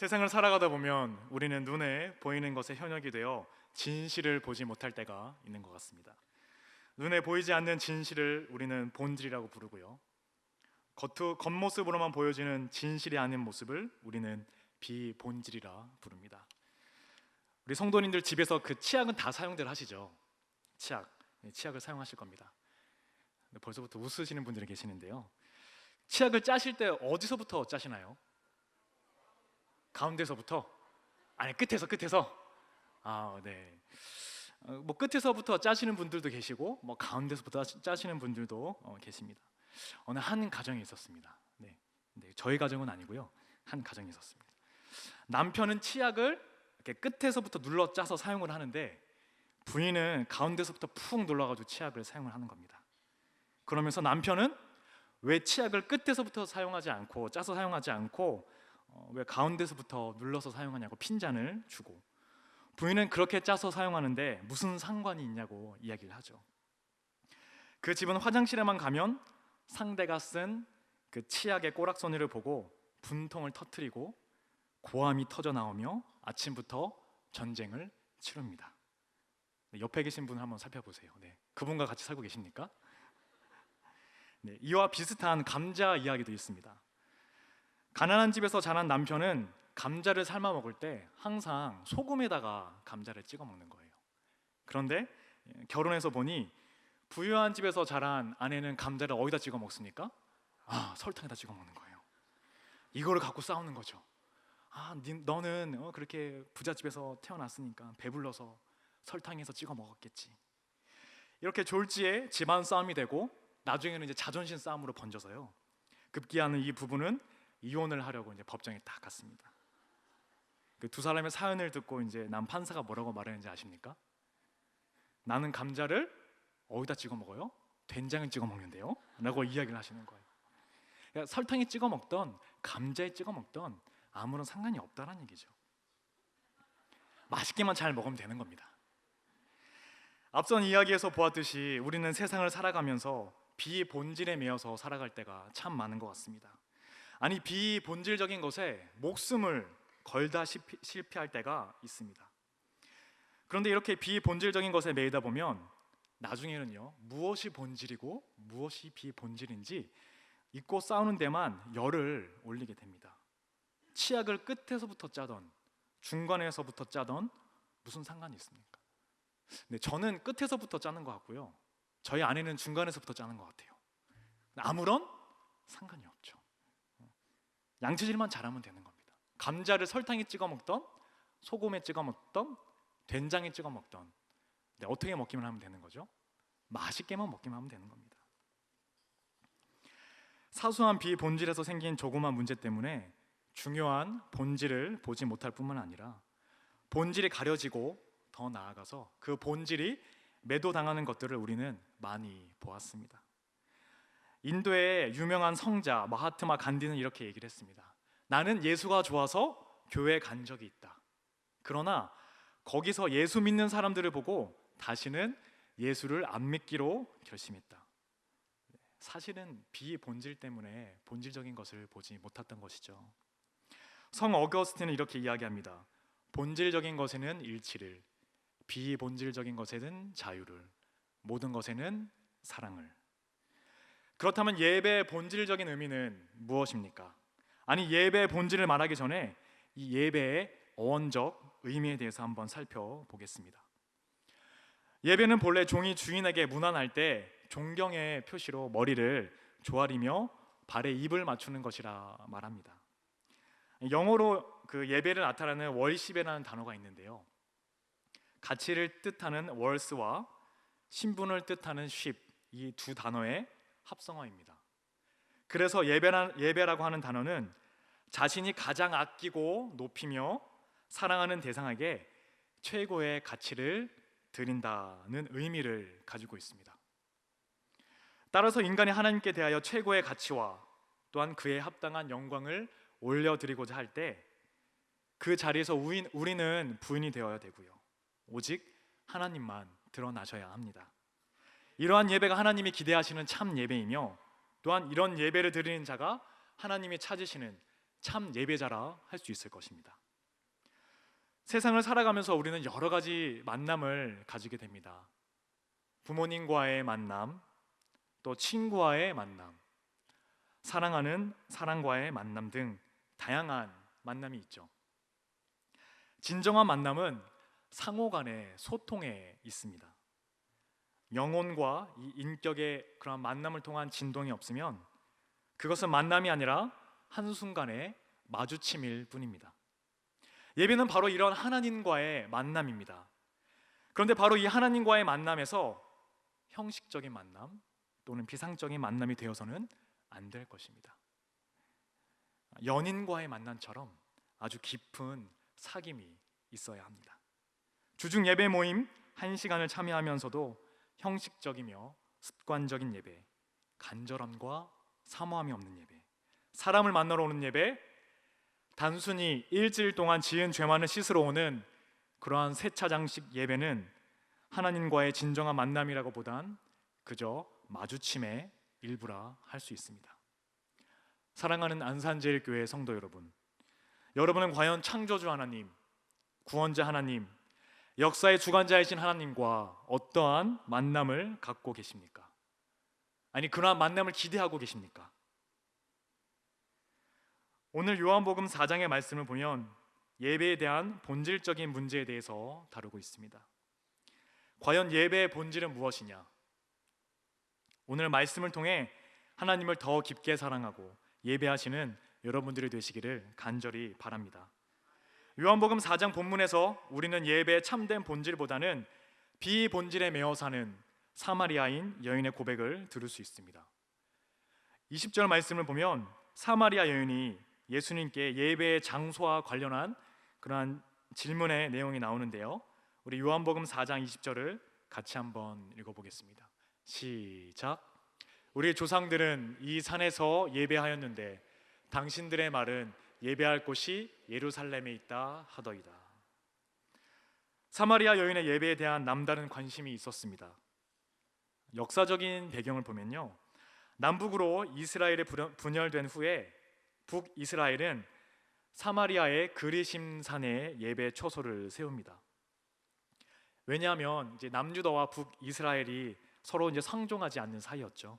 세상을 살아가다 보면 우리는 눈에 보이는 것에 현역이 되어 진실을 보지 못할 때가 있는 것 같습니다. 눈에 보이지 않는 진실을 우리는 본질이라고 부르고요, 겉모습으로만 보여지는 진실이 아닌 모습을 우리는 비본질이라 부릅니다. 우리 성도님들 집에서 그 치약은 다 사용들 하시죠? 치약을 사용하실 겁니다. 벌써부터 웃으시는 분들이 계시는데요, 치약을 짜실 때 어디서부터 짜시나요? 가운데서부터? 아니, 끝에서? 네. 뭐 끝에서부터 짜시는 분들도 계시고, 뭐 가운데서부터 짜시는 분들도 계십니다. 어느 한 가정이 있었습니다. 네, 저희 가정은 아니고요, 한 가정이 있었습니다. 남편은 치약을 이렇게 끝에서부터 눌러 짜서 사용을 하는데, 부인은 가운데서부터 푹 눌러가지고 치약을 사용을 하는 겁니다. 그러면서 남편은 왜 치약을 끝에서부터 짜서 사용하지 않고 왜 가운데서부터 눌러서 사용하냐고 핀잔을 주고, 부인은 그렇게 짜서 사용하는데 무슨 상관이 있냐고 이야기를 하죠. 그 집은 화장실에만 가면 상대가 쓴 그 치약의 꼬락서니를 보고 분통을 터뜨리고 고함이 터져 나오며 아침부터 전쟁을 치릅니다. 옆에 계신 분을 한번 살펴보세요. 그분과 같이 살고 계십니까? 이와 비슷한 감자 이야기도 있습니다. 가난한 집에서 자란 남편은 감자를 삶아 먹을 때 항상 소금에다가 감자를 찍어 먹는 거예요. 그런데 결혼해서 보니 부유한 집에서 자란 아내는 감자를 어디다 찍어 먹습니까? 설탕에다 찍어 먹는 거예요. 이거를 갖고 싸우는 거죠. 너는 그렇게 부잣집에서 태어났으니까 배불러서 설탕에서 찍어 먹었겠지. 이렇게 졸지에 집안 싸움이 되고 나중에는 이제 자존심 싸움으로 번져서요, 급기야는 이 부부는 이혼을 하려고 이제 법정에 딱 갔습니다. 그 두 사람의 사연을 듣고 이제 남 판사가 뭐라고 말했는지 아십니까? 나는 감자를 어디다 찍어 먹어요? 된장에 찍어 먹는데요? 라고 이야기를 하시는 거예요. 그러니까 설탕에 찍어 먹던 감자에 찍어 먹던 아무런 상관이 없다는 얘기죠. 맛있게만 잘 먹으면 되는 겁니다. 앞선 이야기에서 보았듯이 우리는 세상을 살아가면서 비본질에 매여서 살아갈 때가 참 많은 것 같습니다. 아니, 비본질적인 것에 목숨을 걸다 실패할 때가 있습니다. 그런데 이렇게 비본질적인 것에 매이다 보면 나중에는요, 무엇이 본질이고 무엇이 비본질인지 잊고 싸우는 데만 열을 올리게 됩니다. 치약을 끝에서부터 짜던 중간에서부터 짜던 무슨 상관이 있습니까? 저는 끝에서부터 짜는 것 같고요, 저희 아내는 중간에서부터 짜는 것 같아요. 아무런 상관이 없죠. 양치질만 잘하면 되는 겁니다. 감자를 설탕에 찍어 먹던 소금에 찍어 먹던 된장에 찍어 먹던 어떻게 먹기만 하면 되는 거죠? 맛있게만 먹기만 하면 되는 겁니다. 사소한 비본질에서 생긴 조그만 문제 때문에 중요한 본질을 보지 못할 뿐만 아니라 본질이 가려지고 더 나아가서 그 본질이 매도당하는 것들을 우리는 많이 보았습니다. 인도의 유명한 성자 마하트마 간디는 이렇게 얘기를 했습니다. 나는 예수가 좋아서 교회에 간 적이 있다. 그러나 거기서 예수 믿는 사람들을 보고 다시는 예수를 안 믿기로 결심했다. 사실은 비본질 때문에 본질적인 것을 보지 못했던 것이죠. 성 어거스틴은 이렇게 이야기합니다. 본질적인 것에는 일치를, 비본질적인 것에는 자유를, 모든 것에는 사랑을. 그렇다면 예배의 본질적인 의미는 무엇입니까? 아니, 예배의 본질을 말하기 전에 이 예배의 어원적 의미에 대해서 한번 살펴보겠습니다. 예배는 본래 종이 주인에게 문안할 때 존경의 표시로 머리를 조아리며 발에 입을 맞추는 것이라 말합니다. 영어로 그 예배를 나타내는 월십이라는 단어가 있는데요, 가치를 뜻하는 월스와 신분을 뜻하는 쉽, 이 두 단어의 합성어입니다. 그래서 예배라고 하는 단어는 자신이 가장 아끼고 높이며 사랑하는 대상에게 최고의 가치를 드린다는 의미를 가지고 있습니다. 따라서 인간이 하나님께 대하여 최고의 가치와 또한 그에 합당한 영광을 올려드리고자 할 때 그 자리에서 우리는 부인이 되어야 되고요, 오직 하나님만 드러나셔야 합니다. 이러한 예배가 하나님이 기대하시는 참 예배이며, 또한 이런 예배를 드리는 자가 하나님이 찾으시는 참 예배자라 할 수 있을 것입니다. 세상을 살아가면서 우리는 여러 가지 만남을 가지게 됩니다. 부모님과의 만남, 또 친구와의 만남, 사랑하는 사람과의 만남 등 다양한 만남이 있죠. 진정한 만남은 상호 간의 소통에 있습니다. 영혼과 이 인격의 그런 만남을 통한 진동이 없으면 그것은 만남이 아니라 한순간의 마주침일 뿐입니다. 예배는 바로 이런 하나님과의 만남입니다. 그런데 바로 이 하나님과의 만남에서 형식적인 만남 또는 비상적인 만남이 되어서는 안 될 것입니다. 연인과의 만남처럼 아주 깊은 사귐이 있어야 합니다. 주중 예배 모임 1시간을 참여하면서도 형식적이며 습관적인 예배, 간절함과 사모함이 없는 예배, 사람을 만나러 오는 예배, 단순히 일주일 동안 지은 죄만을 씻으러 오는 그러한 세차장식 예배는 하나님과의 진정한 만남이라고 보단 그저 마주침의 일부라 할 수 있습니다. 사랑하는 안산제일교회 성도 여러분, 여러분은 과연 창조주 하나님, 구원자 하나님, 역사의 주관자이신 하나님과 어떠한 만남을 갖고 계십니까? 아니, 그러한 만남을 기대하고 계십니까? 오늘 요한복음 4장의 말씀을 보면 예배에 대한 본질적인 문제에 대해서 다루고 있습니다. 과연 예배의 본질은 무엇이냐? 오늘 말씀을 통해 하나님을 더 깊게 사랑하고 예배하시는 여러분들이 되시기를 간절히 바랍니다. 요한복음 4장 본문에서 우리는 예배의 참된 본질보다는 비본질에 매어 사는 사마리아인 여인의 고백을 들을 수 있습니다. 20절 말씀을 보면 사마리아 여인이 예수님께 예배의 장소와 관련한 그러한 질문의 내용이 나오는데요, 우리 요한복음 4장 20절을 같이 한번 읽어보겠습니다. 시작. 우리 조상들은 이 산에서 예배하였는데 당신들의 말은 예배할 곳이 예루살렘에 있다 하더이다. 사마리아 여인의 예배에 대한 남다른 관심이 있었습니다. 역사적인 배경을 보면요, 남북으로 이스라엘이 분열된 후에 북이스라엘은 사마리아의 그리심산에 예배 초소를 세웁니다. 왜냐하면 이제 남유다와 북이스라엘이 서로 이제 상종하지 않는 사이였죠.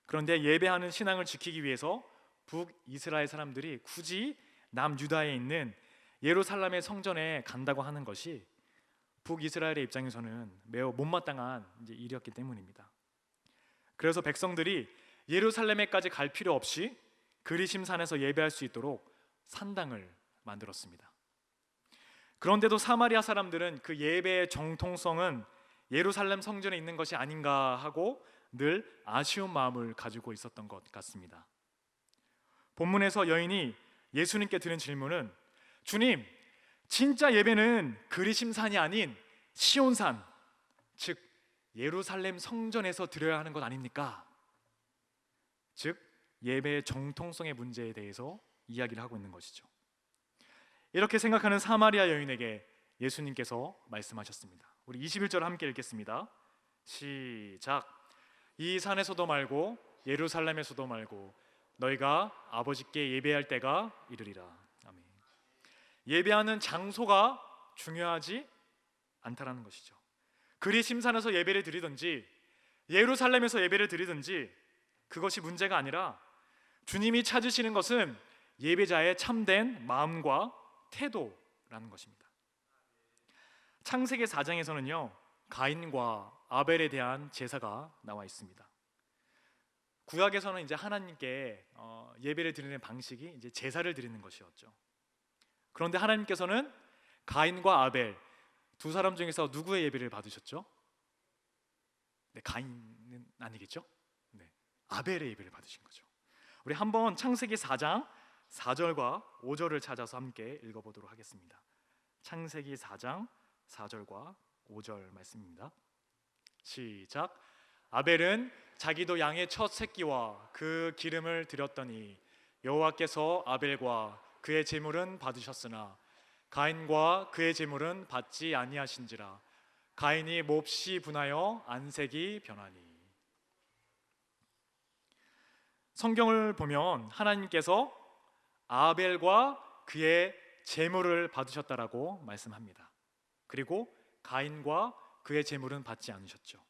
그런데 예배하는 신앙을 지키기 위해서 북이스라엘 사람들이 굳이 남유다에 있는 예루살렘의 성전에 간다고 하는 것이 북이스라엘의 입장에서는 매우 못마땅한 일이었기 때문입니다. 그래서 백성들이 예루살렘에까지 갈 필요 없이 그리심산에서 예배할 수 있도록 산당을 만들었습니다. 그런데도 사마리아 사람들은 그 예배의 정통성은 예루살렘 성전에 있는 것이 아닌가 하고 늘 아쉬운 마음을 가지고 있었던 것 같습니다. 본문에서 여인이 예수님께 드린 질문은, 주님, 진짜 예배는 그리심산이 아닌 시온산, 즉 예루살렘 성전에서 드려야 하는 것 아닙니까? 즉 예배의 정통성의 문제에 대해서 이야기를 하고 있는 것이죠. 이렇게 생각하는 사마리아 여인에게 예수님께서 말씀하셨습니다. 우리 21절 함께 읽겠습니다. 시작. 이 산에서도 말고 예루살렘에서도 말고 너희가 아버지께 예배할 때가 이르리라. 아멘. 예배하는 장소가 중요하지 않다라는 것이죠. 그리심산에서 예배를 드리든지 예루살렘에서 예배를 드리든지 그것이 문제가 아니라 주님이 찾으시는 것은 예배자의 참된 마음과 태도라는 것입니다. 창세기 4장에서는요, 가인과 아벨에 대한 제사가 나와 있습니다. 구약에서는 이제 하나님께 예배를 드리는 방식이 이제 제사를 드리는 것이었죠. 그런데 하나님께서는 가인과 아벨 두 사람 중에서 누구의 예배를 받으셨죠? 네, 가인은 아니겠죠? 네, 아벨의 예배를 받으신 거죠. 우리 한번 창세기 4장 4절과 5절을 찾아서 함께 읽어보도록 하겠습니다. 창세기 4장 4절과 5절 말씀입니다. 시작. 아벨은 자기도 양의 첫 새끼와 그 기름을 드렸더니 여호와께서 아벨과 그의 제물은 받으셨으나 가인과 그의 제물은 받지 아니하신지라. 가인이 몹시 분하여 안색이 변하니. 성경을 보면 하나님께서 아벨과 그의 제물을 받으셨다라고 말씀합니다. 그리고 가인과 그의 제물은 받지 않으셨죠.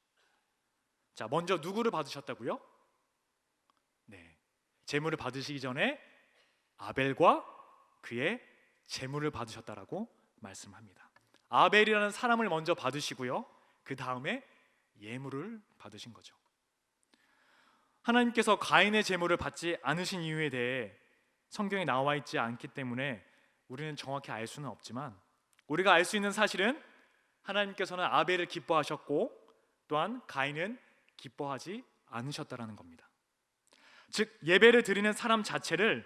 자, 먼저 누구를 받으셨다고요? 네, 제물을 받으시기 전에 아벨과 그의 제물을 받으셨다라고 말씀합니다. 아벨이라는 사람을 먼저 받으시고요, 그 다음에 예물을 받으신 거죠. 하나님께서 가인의 제물을 받지 않으신 이유에 대해 성경에 나와 있지 않기 때문에 우리는 정확히 알 수는 없지만, 우리가 알 수 있는 사실은 하나님께서는 아벨을 기뻐하셨고 또한 가인은 기뻐하지 않으셨다라는 겁니다. 즉, 예배를 드리는 사람 자체를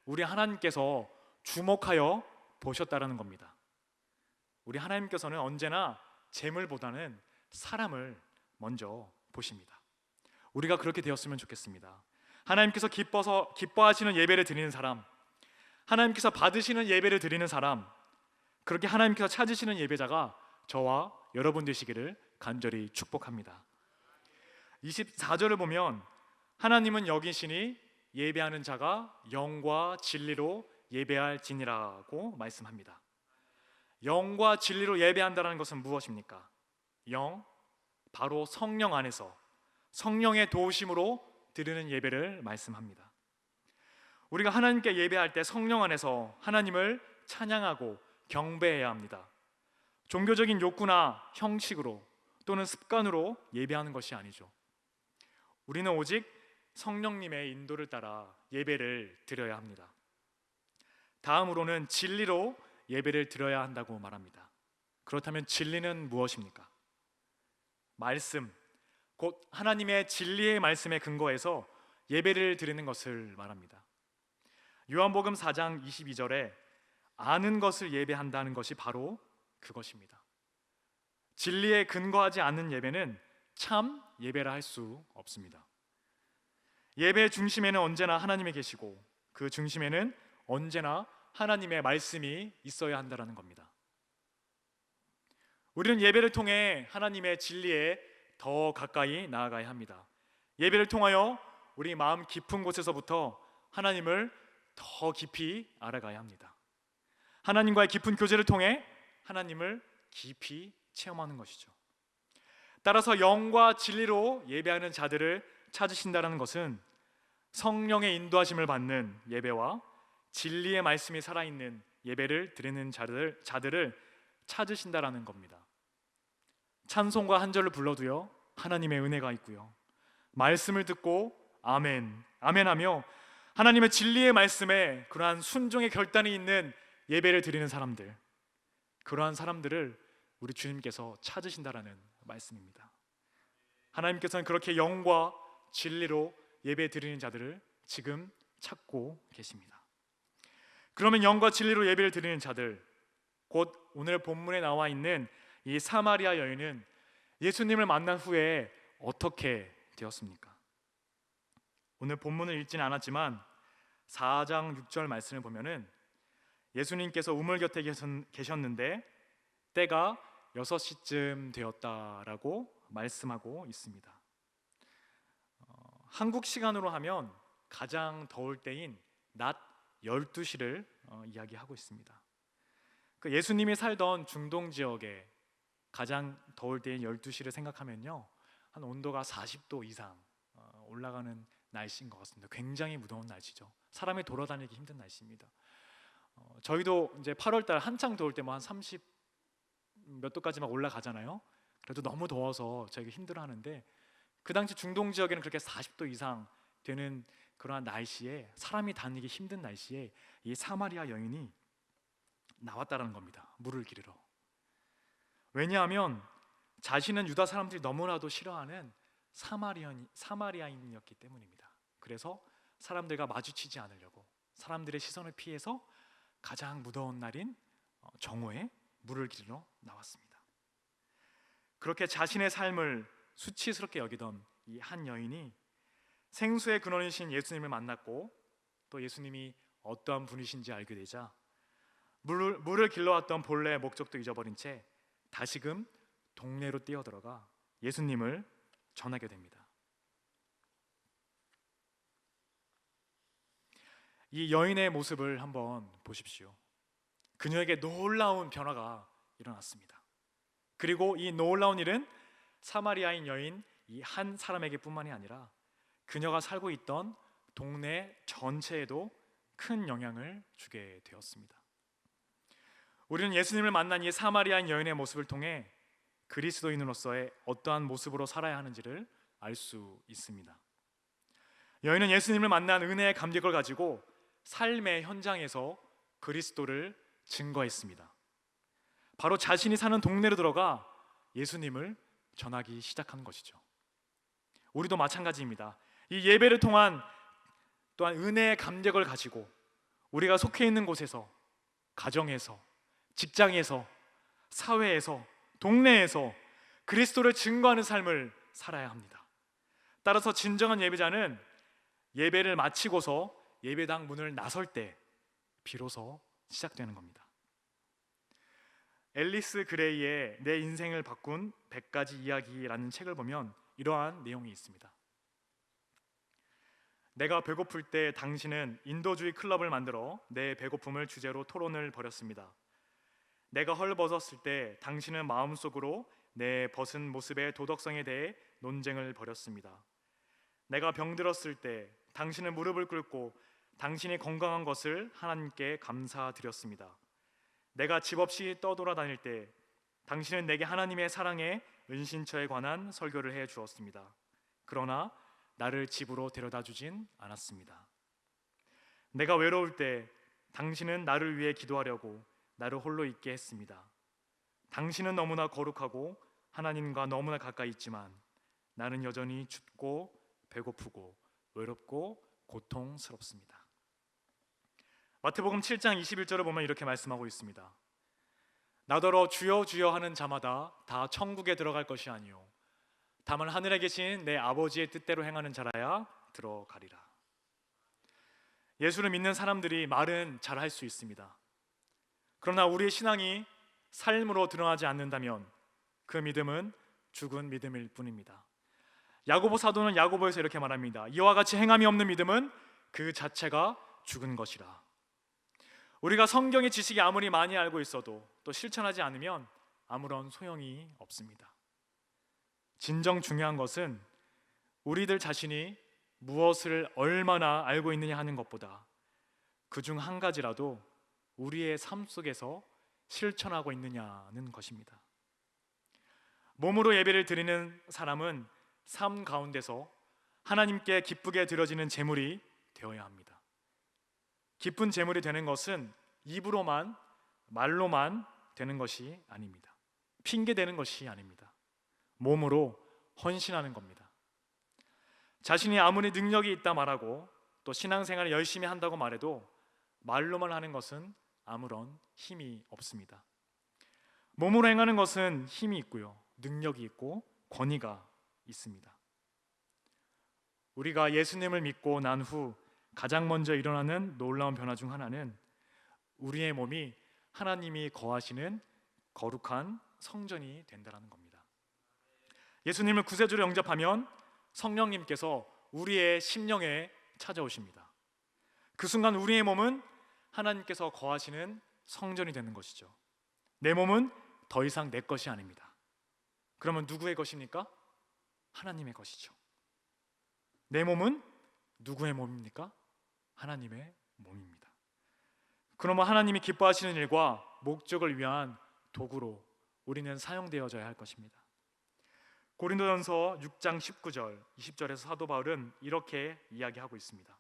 우리 하나님께서 주목하여 보셨다라는 겁니다. 우리 하나님께서는 언제나 재물보다는 사람을 먼저 보십니다. 우리가 그렇게 되었으면 좋겠습니다. 하나님께서 기뻐하시는 예배를 드리는 사람, 하나님께서 받으시는 예배를 드리는 사람, 그렇게 하나님께서 찾으시는 예배자가 저와 여러분 되시기를 간절히 축복합니다. 24절을 보면 하나님은 여기시니 예배하는 자가 영과 진리로 예배할지니라고 말씀합니다. 영과 진리로 예배한다는 것은 무엇입니까? 영, 바로 성령 안에서 성령의 도우심으로 드리는 예배를 말씀합니다. 우리가 하나님께 예배할 때 성령 안에서 하나님을 찬양하고 경배해야 합니다. 종교적인 욕구나 형식으로 또는 습관으로 예배하는 것이 아니죠. 우리는 오직 성령님의 인도를 따라 예배를 드려야 합니다. 다음으로는 진리로 예배를 드려야 한다고 말합니다. 그렇다면 진리는 무엇입니까? 말씀, 곧 하나님의 진리의 말씀에 근거해서 예배를 드리는 것을 말합니다. 요한복음 4장 22절에 아는 것을 예배한다는 것이 바로 그것입니다. 진리에 근거하지 않는 예배는 참 예배라 할 수 없습니다. 예배의 중심에는 언제나 하나님이 계시고 그 중심에는 언제나 하나님의 말씀이 있어야 한다는 겁니다. 우리는 예배를 통해 하나님의 진리에 더 가까이 나아가야 합니다. 예배를 통하여 우리 마음 깊은 곳에서부터 하나님을 더 깊이 알아가야 합니다. 하나님과의 깊은 교제를 통해 하나님을 깊이 체험하는 것이죠. 따라서 영과 진리로 예배하는 자들을 찾으신다는 것은 성령의 인도하심을 받는 예배와 진리의 말씀이 살아있는 예배를 드리는 자들을 찾으신다라는 겁니다. 찬송과 한 절을 불러도요, 하나님의 은혜가 있고요, 말씀을 듣고 아멘, 아멘하며 하나님의 진리의 말씀에 그러한 순종의 결단이 있는 예배를 드리는 사람들, 그러한 사람들을 우리 주님께서 찾으신다라는 말씀입니다. 하나님께서는 그렇게 영과 진리로 예배 드리는 자들을 지금 찾고 계십니다. 그러면 영과 진리로 예배를 드리는 자들, 곧 오늘 본문에 나와 있는 이 사마리아 여인은 예수님을 만난 후에 어떻게 되었습니까? 오늘 본문을 읽지는 않았지만 4장 6절 말씀을 보면은 예수님께서 우물 곁에 계셨는데 때가 6시쯤 되었다라고 말씀하고 있습니다. 한국 시간으로 하면 가장 더울 때인 낮 12시를 이야기하고 있습니다. 그 예수님이 살던 중동 지역에 가장 더울 때인 12시를 생각하면요, 한 온도가 40도 이상 올라가는 날씨인 것 같습니다. 굉장히 무더운 날씨죠. 사람이 돌아다니기 힘든 날씨입니다. 저희도 이제 8월달 한창 더울 때 뭐 한 30 몇 도까지 막 올라가잖아요. 그래도 너무 더워서 저희가 힘들어하는데 그 당시 중동 지역에는 그렇게 40도 이상 되는 그러한 날씨에, 사람이 다니기 힘든 날씨에 이 사마리아 여인이 나왔다는 겁니다. 물을 기르러. 왜냐하면 자신은 유다 사람들이 너무나도 싫어하는 사마리아인이었기 때문입니다. 그래서 사람들과 마주치지 않으려고, 사람들의 시선을 피해서 가장 무더운 날인 정오에 물을 기르러 나왔습니다. 그렇게 자신의 삶을 수치스럽게 여기던 이 한 여인이 생수의 근원이신 예수님을 만났고 또 예수님이 어떠한 분이신지 알게 되자 물을 길러왔던 본래의 목적도 잊어버린 채 다시금 동네로 뛰어들어가 예수님을 전하게 됩니다. 이 여인의 모습을 한번 보십시오. 그녀에게 놀라운 변화가 일어났습니다. 그리고 이 놀라운 일은 사마리아인 여인 이 한 사람에게 뿐만이 아니라 그녀가 살고 있던 동네 전체에도 큰 영향을 주게 되었습니다. 우리는 예수님을 만난 이 사마리아인 여인의 모습을 통해 그리스도인으로서의 어떠한 모습으로 살아야 하는지를 알 수 있습니다. 여인은 예수님을 만난 은혜의 감격을 가지고 삶의 현장에서 그리스도를 증거했습니다. 바로 자신이 사는 동네로 들어가 예수님을 전하기 시작한 것이죠. 우리도 마찬가지입니다. 이 예배를 통한 또한 은혜의 감격을 가지고 우리가 속해 있는 곳에서, 가정에서, 직장에서, 사회에서, 동네에서 그리스도를 증거하는 삶을 살아야 합니다. 따라서 진정한 예배자는 예배를 마치고서 예배당 문을 나설 때 비로소 시작되는 겁니다. 앨리스 그레이의 내 인생을 바꾼 100가지 이야기라는 책을 보면 이러한 내용이 있습니다. 내가 배고플 때 당신은 인도주의 클럽을 만들어 내 배고픔을 주제로 토론을 벌였습니다. 내가 헐벗었을 때 당신은 마음속으로 내 벗은 모습의 도덕성에 대해 논쟁을 벌였습니다. 내가 병들었을 때 당신은 무릎을 꿇고 당신이 건강한 것을 하나님께 감사드렸습니다. 내가 집 없이 떠돌아다닐 때 당신은 내게 하나님의 사랑의 은신처에 관한 설교를 해 주었습니다. 그러나 나를 집으로 데려다 주진 않았습니다. 내가 외로울 때 당신은 나를 위해 기도하려고 나를 홀로 있게 했습니다. 당신은 너무나 거룩하고 하나님과 너무나 가까이 있지만 나는 여전히 춥고 배고프고 외롭고 고통스럽습니다. 마태복음 7장 21절을 보면 이렇게 말씀하고 있습니다. 나더러 주여 주여 하는 자마다 다 천국에 들어갈 것이 아니요 다만 하늘에 계신 내 아버지의 뜻대로 행하는 자라야 들어가리라. 예수를 믿는 사람들이 말은 잘할 수 있습니다. 그러나 우리의 신앙이 삶으로 드러나지 않는다면 그 믿음은 죽은 믿음일 뿐입니다. 야고보 사도는 야고보에서 이렇게 말합니다. 이와 같이 행함이 없는 믿음은 그 자체가 죽은 것이라. 우리가 성경의 지식이 아무리 많이 알고 있어도 또 실천하지 않으면 아무런 소용이 없습니다. 진정 중요한 것은 우리들 자신이 무엇을 얼마나 알고 있느냐 하는 것보다 그중 한 가지라도 우리의 삶 속에서 실천하고 있느냐는 것입니다. 몸으로 예배를 드리는 사람은 삶 가운데서 하나님께 기쁘게 드려지는 제물이 되어야 합니다. 기쁜 제물이 되는 것은 입으로만, 말로만 되는 것이 아닙니다. 핑계 대는 것이 아닙니다. 몸으로 헌신하는 겁니다. 자신이 아무리 능력이 있다 말하고 또 신앙생활을 열심히 한다고 말해도 말로만 하는 것은 아무런 힘이 없습니다. 몸으로 행하는 것은 힘이 있고요, 능력이 있고 권위가 있습니다. 우리가 예수님을 믿고 난 후 가장 먼저 일어나는 놀라운 변화 중 하나는 우리의 몸이 하나님이 거하시는 거룩한 성전이 된다는 겁니다. 예수님을 구세주로 영접하면 성령님께서 우리의 심령에 찾아오십니다. 그 순간 우리의 몸은 하나님께서 거하시는 성전이 되는 것이죠. 내 몸은 더 이상 내 것이 아닙니다. 그러면 누구의 것입니까? 하나님의 것이죠. 내 몸은 누구의 몸입니까? 하나님의 몸입니다. 그러면 하나님이 기뻐하시는 일과 목적을 위한 도구로 우리는 사용되어져야 할 것입니다. 고린도전서 6장 19절, 20절에서 사도 바울은 이렇게 이야기하고 있습니다.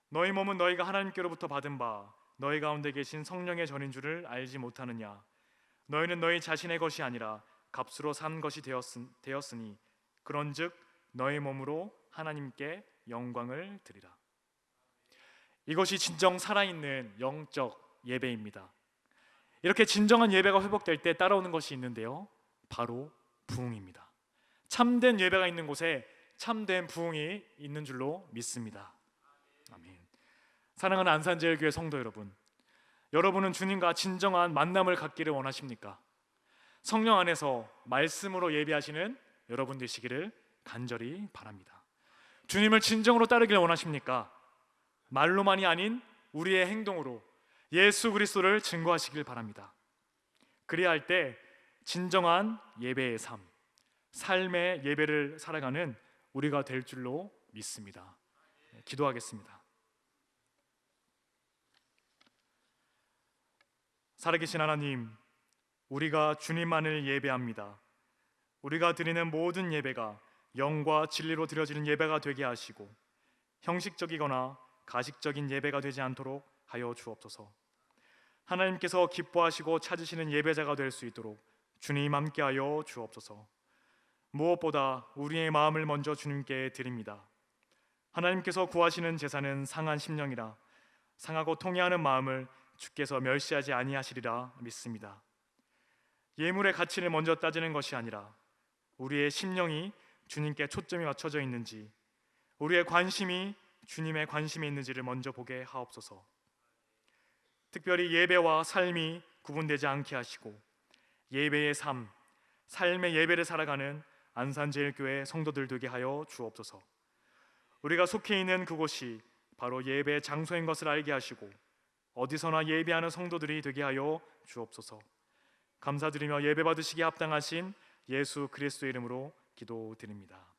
너희 몸은 너희가 하나님께로부터 받은 바 너희 가운데 계신 성령의 전인 줄을 알지 못하느냐. 너희는 너희 자신의 것이 아니라 값으로 산 것이 되었으니 그런즉 너희 몸으로 하나님께 영광을 드리라. 이것이 진정 살아있는 영적 예배입니다. 이렇게 진정한 예배가 회복될 때 따라오는 것이 있는데요, 바로 부흥입니다. 참된 예배가 있는 곳에 참된 부흥이 있는 줄로 믿습니다. 아멘. 사랑하는 안산제일교회 성도 여러분, 여러분은 주님과 진정한 만남을 갖기를 원하십니까? 성령 안에서 말씀으로 예배하시는 여러분 되시기를 간절히 바랍니다. 주님을 진정으로 따르기를 원하십니까? 말로만이 아닌 우리의 행동으로 예수 그리스도를 증거하시길 바랍니다. 그래야 할 때 진정한 예배의 삶, 삶의 예배를 살아가는 우리가 될 줄로 믿습니다. 기도하겠습니다. 살아계신 하나님, 우리가 주님만을 예배합니다. 우리가 드리는 모든 예배가 영과 진리로 드려지는 예배가 되게 하시고 형식적이거나 가식적인 예배가 되지 않도록 하여 주옵소서. 하나님께서 기뻐하시고 찾으시는 예배자가 될 수 있도록 주님 함께하여 주옵소서. 무엇보다 우리의 마음을 먼저 주님께 드립니다. 하나님께서 구하시는 제사는 상한 심령이라 상하고 통회하는 마음을 주께서 멸시하지 아니하시리라 믿습니다. 예물의 가치를 먼저 따지는 것이 아니라 우리의 심령이 주님께 초점이 맞춰져 있는지, 우리의 관심이 주님의 관심이 있는지를 먼저 보게 하옵소서. 특별히 예배와 삶이 구분되지 않게 하시고 예배의 삶, 삶의 예배를 살아가는 안산제일교회 성도들 되게 하여 주옵소서. 우리가 속해 있는 그곳이 바로 예배의 장소인 것을 알게 하시고 어디서나 예배하는 성도들이 되게 하여 주옵소서. 감사드리며 예배 받으시기에 합당하신 예수 그리스도의 이름으로 기도드립니다.